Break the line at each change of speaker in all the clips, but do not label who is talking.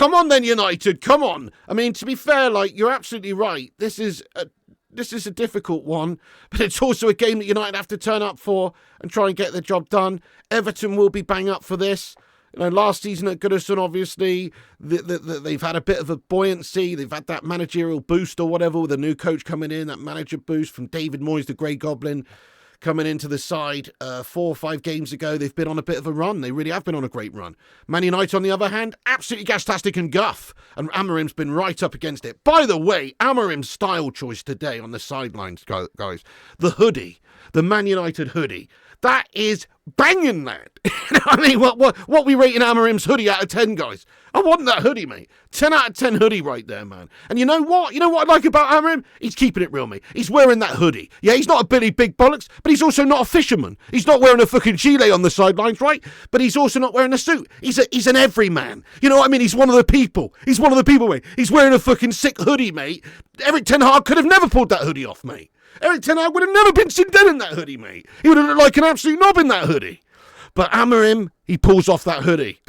come on then, United, come on. I mean, to be fair, like, you're absolutely right. This is a difficult one, but it's also a game that United have to turn up for and try and get the job done. Everton will be bang up for this. You know, last season at Goodison, obviously, they've had a bit of a buoyancy. They've had that managerial boost or whatever with a new coach coming in, that manager boost from David Moyes, the Grey Goblin, coming into the side 4 or 5 games ago. They've been on a bit of a run. They really have been on a great run. Man United, on the other hand, absolutely gastastic and guff. And Amorim's been right up against it. By the way, Amorim's style choice today on the sidelines, guys, the hoodie, the Man United hoodie, that is banging, lad. You know what I mean? What we rating Amorim's hoodie out of 10, guys? I want that hoodie, mate. 10 out of 10 hoodie right there, man. And you know what? You know what I like about Amorim? He's keeping it real, mate. He's wearing that hoodie. Yeah, he's not a Billy Big Bollocks, but he's also not a fisherman. He's not wearing a fucking gilet on the sidelines, right? But he's also not wearing a suit. He's an everyman. You know what I mean? He's one of the people. He's one of the people, mate. He's wearing a fucking sick hoodie, mate. Eric Ten Hag could have never pulled that hoodie off, mate. Eric Ten Hag would have never been seen dead in that hoodie, mate. He would have looked like an absolute knob in that hoodie. But Amorim, he pulls off that hoodie.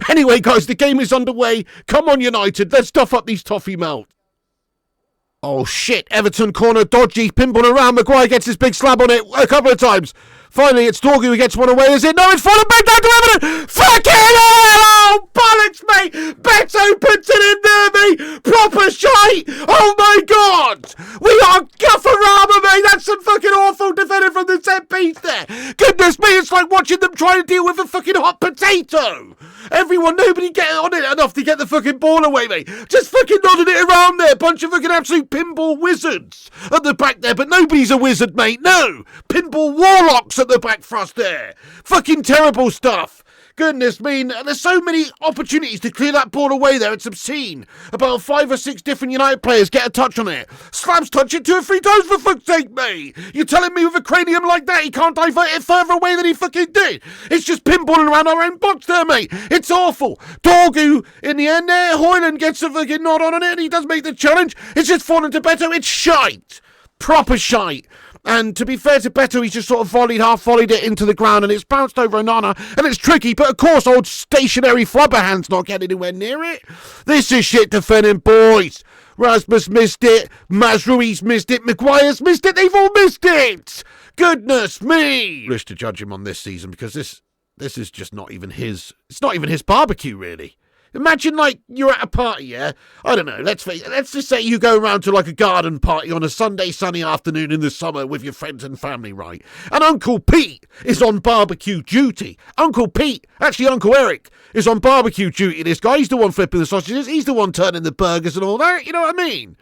Anyway, guys, the game is underway. Come on, United. Let's stuff up these toffee melts. Oh, shit. Everton corner, dodgy. Pinball around. Maguire gets his big slab on it a couple of times. Finally, it's Doucoure who gets one away, is it? No, it's fallen back down to Everton. Fucking hell! Oh, bollocks, mate! Beto puts it in there, mate! Proper shite! Oh, my God! We are Guffarama, mate! That's some fucking awful defending from the set piece there! Goodness me, it's like watching them trying to deal with a fucking hot potato! Nobody get on it enough to get the fucking ball away, mate! Just fucking nodding it around there! Bunch of fucking absolute pinball wizards at the back there, but nobody's a wizard, mate! No! Pinball warlocks at the back thrust there! Fucking terrible stuff! Goodness me, there's so many opportunities to clear that ball away there, it's obscene. About 5 or 6 different United players get a touch on it. Slabs touch it 2 or 3 times, for fuck's sake, mate. You're telling me with a cranium like that he can't divert it further away than he fucking did? It's just pinballing around our own box there, mate. It's awful. Doucoure in the end there, Højlund gets a fucking nod on it and he does make the challenge. It's just fallen to Beto, it's shite. Proper shite. And to be fair to Beto, he's just sort of half volleyed it into the ground and it's bounced over Onana and it's tricky, but of course old stationary Flubberhand's not getting anywhere near it. This is shit defending, boys. Rasmus missed it, Mazraoui's missed it, Maguire's missed it, they've all missed it! Goodness me! I wish to judge him on this season because this is just not even his, it's not even his barbecue really. Imagine, like, you're at a party, yeah? I don't know, let's just say you go around to, like, a garden party on a Sunday sunny afternoon in the summer with your friends and family, right? And Uncle Pete is on barbecue duty. Uncle Eric is on barbecue duty. This guy, he's the one flipping the sausages. He's the one turning the burgers and all that. You know what I mean?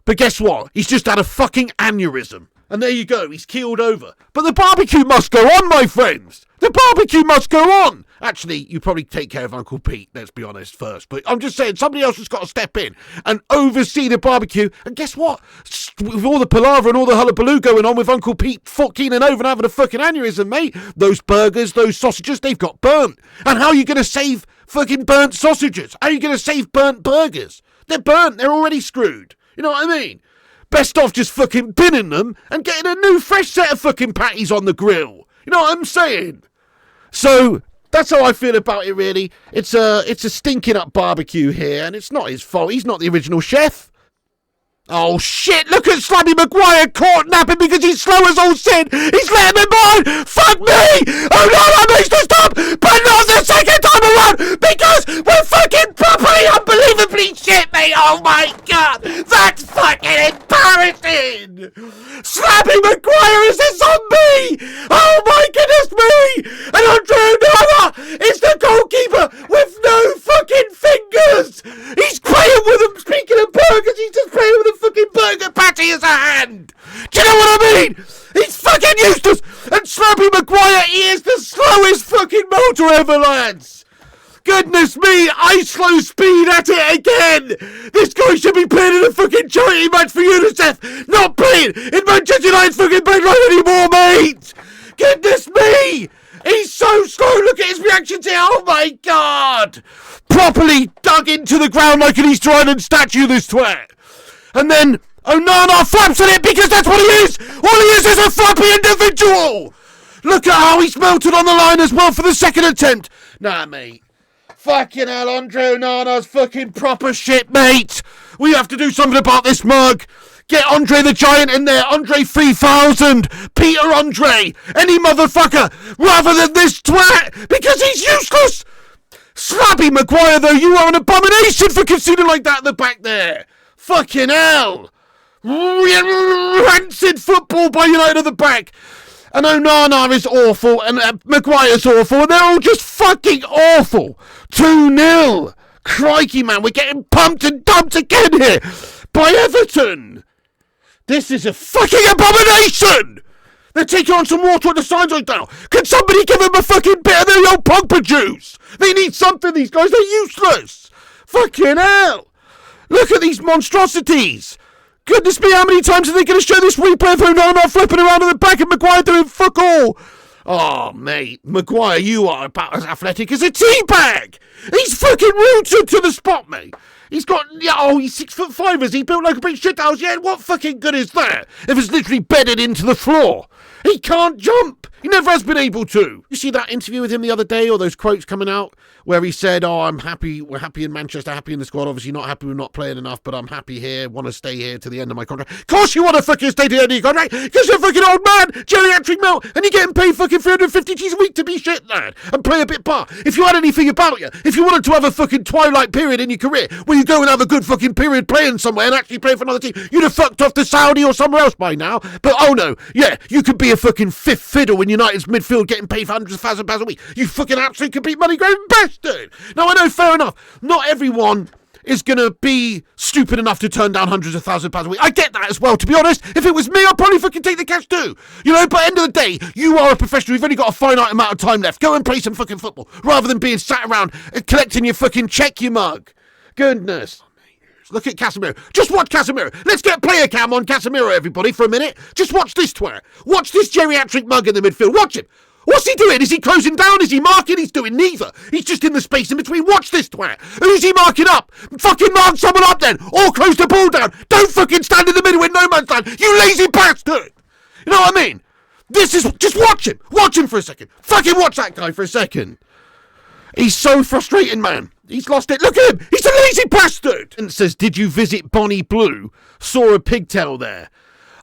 But guess what? He's just had a fucking aneurysm. And there you go, he's keeled over. But the barbecue must go on, my friends! The barbecue must go on! Actually, you probably take care of Uncle Pete, let's be honest, first. But I'm just saying, somebody else has got to step in and oversee the barbecue. And guess what? With all the palaver and all the hullabaloo going on with Uncle Pete keeling over and having a fucking aneurysm, mate, those burgers, those sausages, they've got burnt. And how are you going to save fucking burnt sausages? How are you going to save burnt burgers? They're burnt, they're already screwed. You know what I mean? Best off just fucking binning them and getting a new fresh set of fucking patties on the grill. You know what I'm saying? So that's how I feel about it, really. It's a stinking up barbecue here, and it's not his fault. He's not the original chef. Oh shit, look at Slabby Maguire caught napping because he's slow as all sin. He's letting him on. Fuck me. Oh no, that needs to stop. But not the second time around because we're fucking properly unbelievably shit, mate. Oh my God. That's fucking embarrassing. Slabby Maguire is a zombie. Oh my goodness me. And Andre Onana is the goalkeeper with no fucking fingers. He's playing with them. Speaking of burgers, he's just playing with a fucking burger patty as a hand. Do you know what I mean? He's fucking useless. And Slabby Maguire, he is the slowest fucking motor ever, lads. Goodness me, ice slow speed at it again. This guy should be playing in a fucking charity match for UNICEF, not playing in Manchester United's fucking backline anymore, mate. Goodness me. He's so slow. Look at his reactions here. Oh my God. Properly dug into the ground like an Easter Island statue, this twat. And then Onana flaps at it because that's what he is. All he is a flappy individual. Look at how he's melted on the line as well for the second attempt. Nah, mate. Fucking hell, Andre Onana's fucking proper shit, mate. We have to do something about this mug. Get Andre the Giant in there. Andre 3000. Peter Andre. Any motherfucker. Rather than this twat. Because he's useless. Slappy Maguire, though. You are an abomination for conceding like that at the back there. Fucking hell. Rancid football by United at the back. And Onana is awful, and Maguire's awful, and they're all just fucking awful. 2-0. Crikey, man, we're getting pumped and dumped again here by Everton. This is a fucking abomination. They're taking on some water at the sides right now. Can somebody give them a fucking bit of their old Pogba juice? They need something, these guys. They're useless. Fucking hell. Look at these monstrosities. Goodness me, how many times are they going to show this replay of Onana flipping around at the back and Maguire doing fuck all? Oh, mate, Maguire, you are about as athletic as a teabag. He's fucking rooted to the spot, mate. He's got, he's 6'5", is he? Built like a big shithouse. Yeah, what fucking good is that if it's literally bedded into the floor? He can't jump. He never has been able to. You see that interview with him the other day, or those quotes coming out where he said, I'm happy, we're happy in Manchester, happy in the squad, obviously not happy with not playing enough, but I'm happy here, want to stay here to the end of my contract. Of course you want to fucking stay to the end of your contract, because you're a fucking old man, geriatric melt, and you're getting paid fucking 350 G's a week to be shit, lad, and play a bit bar. If you had anything about you, if you wanted to have a fucking twilight period in your career, where you go and have a good fucking period playing somewhere and actually play for another team, you'd have fucked off to Saudi or somewhere else by now. But oh no, yeah, you could be a fucking fifth fiddle in United's midfield getting paid for hundreds of thousands of pounds a week. You fucking absolute complete money grabbing bastard. Now I know, fair enough, not everyone is going to be stupid enough to turn down hundreds of thousands of pounds a week. I get that as well, to be honest. If it was me, I'd probably fucking take the cash too. You know, but at the end of the day, you are a professional. You've only got a finite amount of time left. Go and play some fucking football, rather than being sat around collecting your fucking check, you mug. Goodness. Look at Casemiro. Just watch Casemiro. Let's get player cam on Casemiro, everybody, for a minute. Just watch this twat. Watch this geriatric mug in the midfield. Watch him. What's he doing? Is he closing down? Is he marking? He's doing neither. He's just in the space in between. Watch this twat. Who's he marking up? Fucking mark someone up then. Or close the ball down. Don't fucking stand in the middle with no man's land. You lazy bastard. You know what I mean? This is... Just watch him. Watch him for a second. Fucking watch that guy for a second. He's so frustrating, man. He's lost it. Look at him. He's a lazy bastard. And says, did you visit Bonnie Blue? Saw a pigtail there.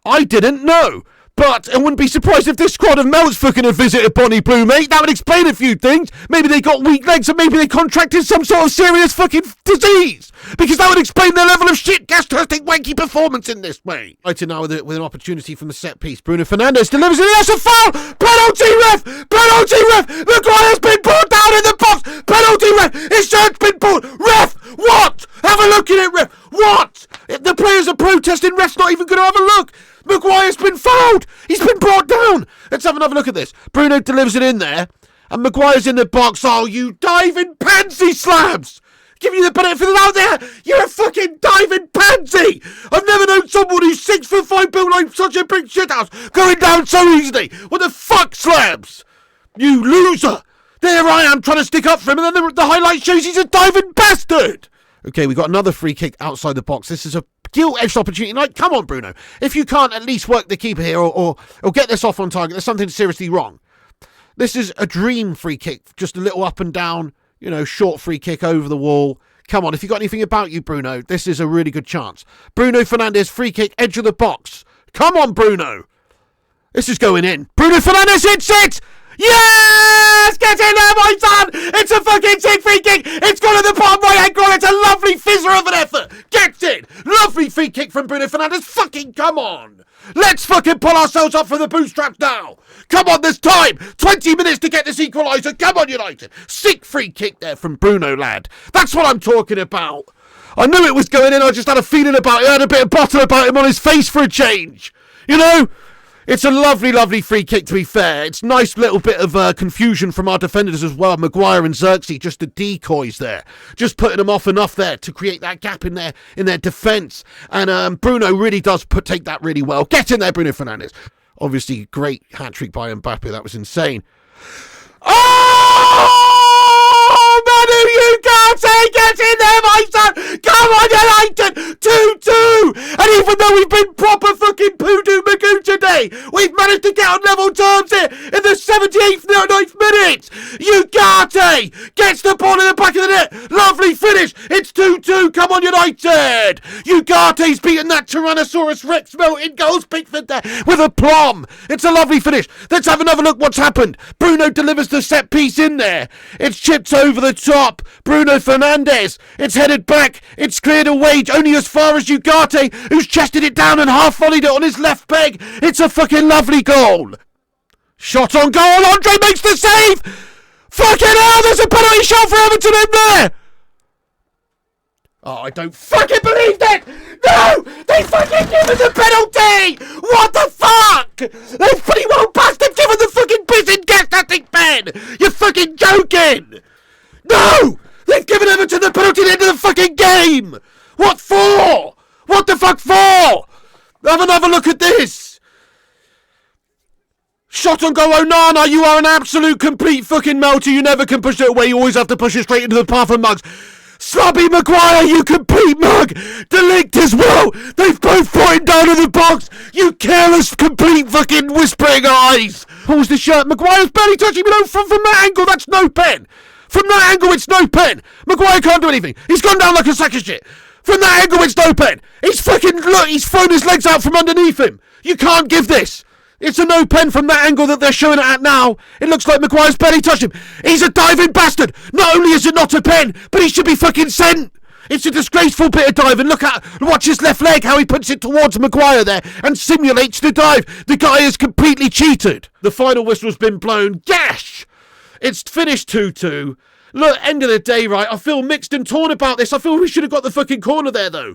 I didn't know. But I wouldn't be surprised if this squad of melts fucking had visited Bonnie Blue, mate. That would explain a few things. Maybe they got weak legs, or maybe they contracted some sort of serious fucking disease. Because that would explain their level of shit, gas-tastic, wanky performance in this way. Right now with an opportunity from the set piece. Bruno Fernandes delivers it. That's a foul! Penalty ref! Penalty ref! Maguire's been brought down in the box! Penalty ref! His shirt's been pulled! Ref! What? Have a look at it, ref! What? The players are protesting, ref's not even going to have a look! Maguire's been fouled! He's been brought down! Let's have another look at this. Bruno delivers it in there, and Maguire's in the box. Oh, you diving pansy slabs! Give you the benefit of the doubt there! You're a fucking diving pansy! I've never known someone who's 6'5", built like such a big shithouse, going down so easily! What the fuck, slabs? You loser! There I am trying to stick up for him, and then the highlight shows he's a diving bastard! Okay, we got another free kick outside the box. This is a gilt-edged opportunity. Like, come on, Bruno. If you can't at least work the keeper here or get this off on target, there's something seriously wrong. This is a dream free kick. Just a little up and down, you know, short free kick over the wall. Come on, if you got anything about you, Bruno, this is a really good chance. Bruno Fernandes, free kick, edge of the box. Come on, Bruno. This is going in. Bruno Fernandes hits it! Yes! Get in there, my son! It's a fucking sick free kick! It's gone to the bottom right-hand corner! It's a lovely fizzer of an effort! Gets it! Lovely free kick from Bruno Fernandes! Fucking come on! Let's fucking pull ourselves up from the bootstraps now! Come on, there's time! 20 minutes to get this equaliser! Come on, United! Sick free kick there from Bruno, lad! That's what I'm talking about! I knew it was going in, I just had a feeling about it, I had a bit of bottle about him on his face for a change! You know? It's a lovely, lovely free kick, to be fair. It's a nice little bit of confusion from our defenders as well. Maguire and Xerxes, just the decoys there. Just putting them off enough there to create that gap in their defence. And Bruno really does take that really well. Get in there, Bruno Fernandes. Obviously, great hat-trick by Mbappe. That was insane. Oh! Ugarte, get in there, my son! Come on, United! 2-2! And even though we've been proper fucking Poodoo Magoo today, we've managed to get on level terms here in the 78th, 9th minute! Ugarte! Gets the ball in the back of the net. Lovely finish. It's 2-2. Come on, United. Ugarte's beaten that Tyrannosaurus Rex melting goals. Pickford there with a plum. It's a lovely finish. Let's have another look what's happened. Bruno delivers the set piece in there. It's chipped over the top. Bruno Fernandes. It's headed back. It's cleared away only as far as Ugarte, who's chested it down and half volleyed it on his left peg. It's a fucking lovely goal. Shot on goal. Andre makes the save. Fucking hell, there's a penalty shot for Everton in there! Oh, I don't fucking believe that! No! They fucking given the penalty! What the fuck? They've pretty well bastard given the fucking piss in gas that thing, Ben! You're fucking joking! No! They've given Everton the penalty at the end of the fucking game! What for? What the fuck for? Have another look at this! Shot on goal, Onana, you are an absolute complete fucking melter. You never can push it away. You always have to push it straight into the path of mugs. Slobby Maguire, you complete mug. De Ligt as well. They've both fought him down in the box. You careless, complete fucking whispering eyes. Pulls the shirt. Maguire's barely touching me. No, from that angle, that's no pen. From that angle, it's no pen. Maguire can't do anything. He's gone down like a sack of shit. From that angle, it's no pen. He's fucking, look, he's thrown his legs out from underneath him. You can't give this. It's a no pen from that angle that they're showing it at now. It looks like Maguire's barely touched him. He's a diving bastard. Not only is it not a pen, but he should be fucking sent. It's a disgraceful bit of diving. Watch his left leg, how he puts it towards Maguire there and simulates the dive. The guy is completely cheated. The final whistle's been blown. Gash! It's finished 2-2. Look, end of the day, right, I feel mixed and torn about this. I feel we should have got the fucking corner there, though.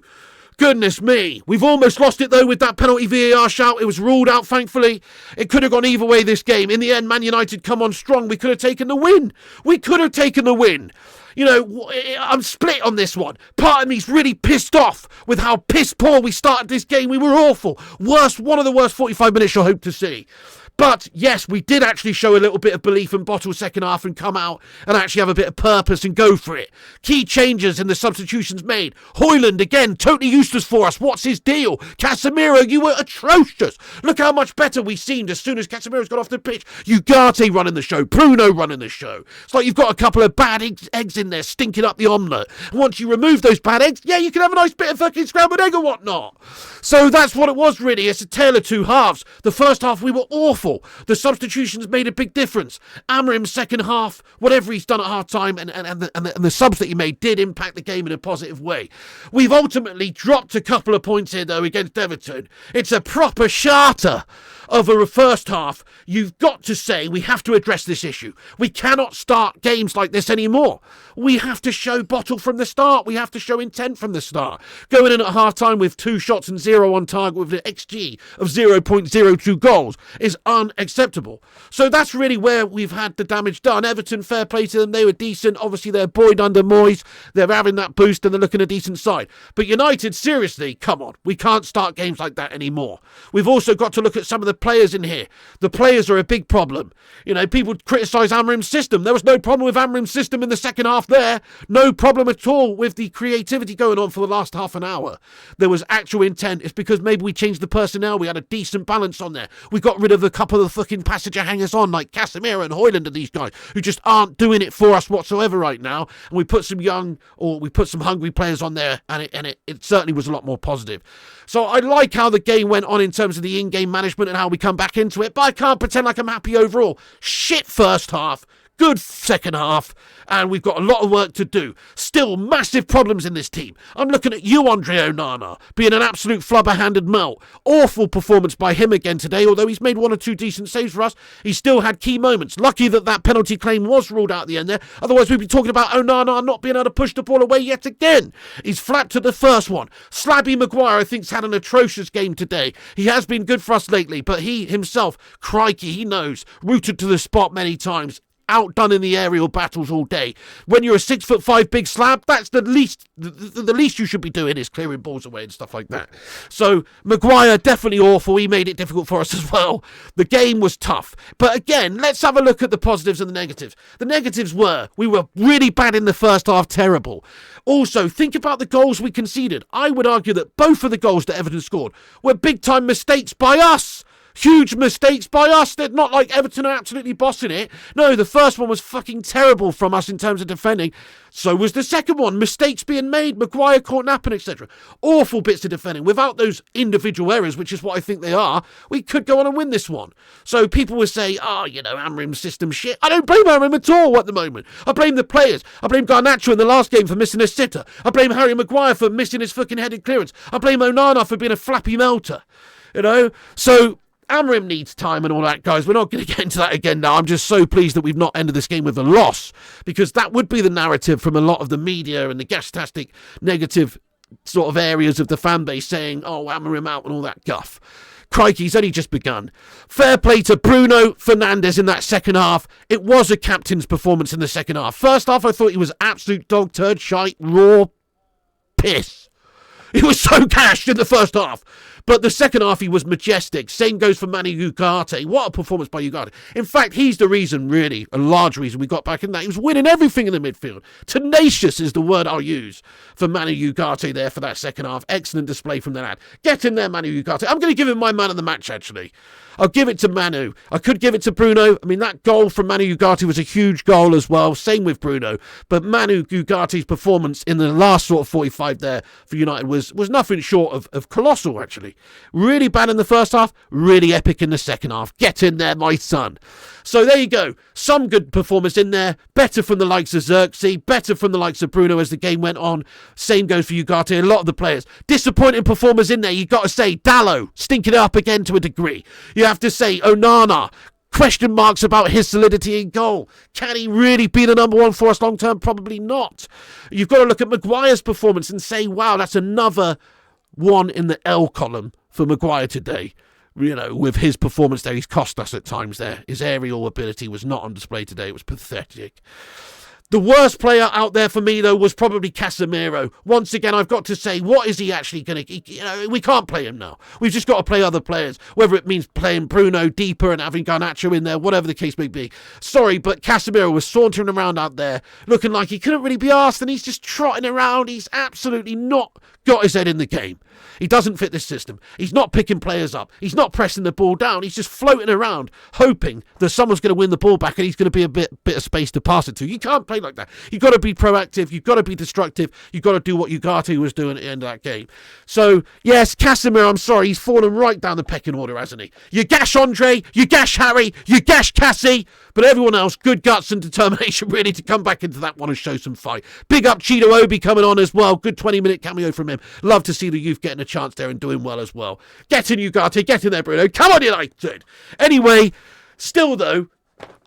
Goodness me. We've almost lost it, though, with that penalty VAR shout. It was ruled out, thankfully. It could have gone either way this game. In the end, Man United come on strong. We could have taken the win. We could have taken the win. You know, I'm split on this one. Part of me's really pissed off with how piss poor we started this game. We were awful. One of the worst 45 minutes you'll hope to see. But, yes, we did actually show a little bit of belief and bottle second half and come out and actually have a bit of purpose and go for it. Key changes in the substitutions made. Højlund, again, totally useless for us. What's his deal? Casemiro, you were atrocious. Look how much better we seemed as soon as Casemiro's got off the pitch. Ugarte running the show. Bruno running the show. It's like you've got a couple of bad eggs in there stinking up the omelette. And once you remove those bad eggs, yeah, you can have a nice bit of fucking scrambled egg or whatnot. So that's what it was, really. It's a tale of two halves. The first half, we were awful. The substitutions made a big difference. Amorim's second half, whatever he's done at half time and the subs that he made did impact the game in a positive way. We've ultimately dropped a couple of points here, though, against Everton. It's a proper charter of a first half. You've got to say we have to address this issue. We cannot start games like this anymore. We have to show bottle from the start. We have to show intent from the start. Going in at half time with 2 shots and 0 on target with an XG of 0.02 goals is unacceptable. So that's really where we've had the damage done. Everton, fair play to them. They were decent. Obviously, they're buoyed under Moyes. They're having that boost and they're looking a decent side. But United, seriously, come on. We can't start games like that anymore. We've also got to look at some of the players in here. The players are a big problem. You know, people criticise Amorim's system. There was no problem with Amorim's system in the second half there. No problem at all with the creativity going on for the last half an hour. There was actual intent. It's because maybe we changed the personnel. We had a decent balance on there. We got rid of a couple of the fucking passenger hangers on like Casemiro and Højlund and these guys who just aren't doing it for us whatsoever right now. And we put some young or we put some hungry players on there and it certainly was a lot more positive. So I like how the game went on in terms of the in-game management and how we come back into it, but I can't pretend like I'm happy overall. Shit first half. Good second half, and we've got a lot of work to do. Still massive problems in this team. I'm looking at you, Andre Onana, being an absolute flubber-handed melt. Awful performance by him again today, although he's made 1 or 2 decent saves for us. He still had key moments. Lucky that penalty claim was ruled out at the end there. Otherwise, we'd be talking about Onana not being able to push the ball away yet again. He's flapped at the first one. Slabby Maguire, I think, has had an atrocious game today. He has been good for us lately, but he himself, crikey, he knows, rooted to the spot many times. Outdone in the aerial battles all day. When you're a 6'5" big slab, that's the least you should be doing is clearing balls away and stuff like that. So Maguire definitely awful. He made it difficult for us as well. The game was tough, but again, let's have a look at the positives and the negatives. The negatives were we were really bad in the first half, terrible. Also, think about the goals we conceded. I would argue that both of the goals that Everton scored were big time mistakes by us. Huge mistakes by us. They're not like Everton are absolutely bossing it. No, the first one was fucking terrible from us in terms of defending. So was the second one. Mistakes being made. Maguire caught napping, etc. Awful bits of defending. Without those individual errors, which is what I think they are, we could go on and win this one. So people will say, Amorim's system shit. I don't blame Amorim at all at the moment. I blame the players. I blame Garnacho in the last game for missing a sitter. I blame Harry Maguire for missing his fucking headed clearance. I blame Onana for being a flappy melter. So Amorim needs time and all that, guys. We're not going to get into that again now. I'm just so pleased that we've not ended this game with a loss, because that would be the narrative from a lot of the media and the gastastic negative sort of areas of the fan base saying, oh, Amorim out and all that guff. Crikey, he's only just begun. Fair play to Bruno Fernandes in that second half. It was a captain's performance in the second half. First half, I thought he was absolute dog turd, shite, raw piss. He was so gashed in the first half. But the second half, he was majestic. Same goes for Man Ugarte. What a performance by Ugarte. In fact, he's the reason, really, a large reason we got back in that. He was winning everything in the midfield. Tenacious is the word I'll use for Man Ugarte there for that second half. Excellent display from the lad. Get in there, Man Ugarte. I'm going to give him my man of the match, actually. I'll give it to Manu. I could give it to Bruno. I mean, that goal from Manu Ugarte was a huge goal as well. Same with Bruno. But Manu Ugarte's performance in the last sort of 45 there for United was nothing short of colossal, actually. Really bad in the first half, really epic in the second half. Get in there, my son. So there you go. Some good performance in there. Better from the likes of Xerxes. Better from the likes of Bruno as the game went on. Same goes for Ugarte. A lot of the players. Disappointing performers in there. You got to say Dallo stinking it up again to a degree. You have to say Onana. Question marks about his solidity in goal. Can he really be the number one for us long term? Probably not. You've got to look at Maguire's performance and say, wow, that's another one in the L column for Maguire today. With his performance there, he's cost us at times there. His aerial ability was not on display today. It was pathetic. The worst player out there for me, though, was probably Casemiro. Once again, I've got to say, what is he actually going to... we can't play him now. We've just got to play other players, whether it means playing Bruno deeper and having Garnacho in there, whatever the case may be. Sorry, but Casemiro was sauntering around out there, looking like he couldn't really be arsed, and he's just trotting around. He's absolutely not got his head in the game. He doesn't fit this system. He's not picking players up. He's not pressing the ball down. He's just floating around, hoping that someone's going to win the ball back and he's going to be a bit of space to pass it to. You can't play like that. You've got to be proactive. You've got to be destructive. You've got to do what Ugarte was doing at the end of that game. So, yes, Casemiro, I'm sorry, he's fallen right down the pecking order, hasn't he? You gash Andre, you gash Harry, you gash Cassie, but everyone else, good guts and determination really to come back into that one and show some fight. Big up Cheeto Obi coming on as well. Good 20-minute cameo from him. Love to see the youth getting a chance there and doing well as well. Get in, Ugarte. Get in there, Bruno. Come on, United. Anyway, still though,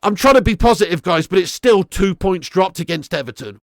I'm trying to be positive, guys, but it's still 2 points dropped against Everton.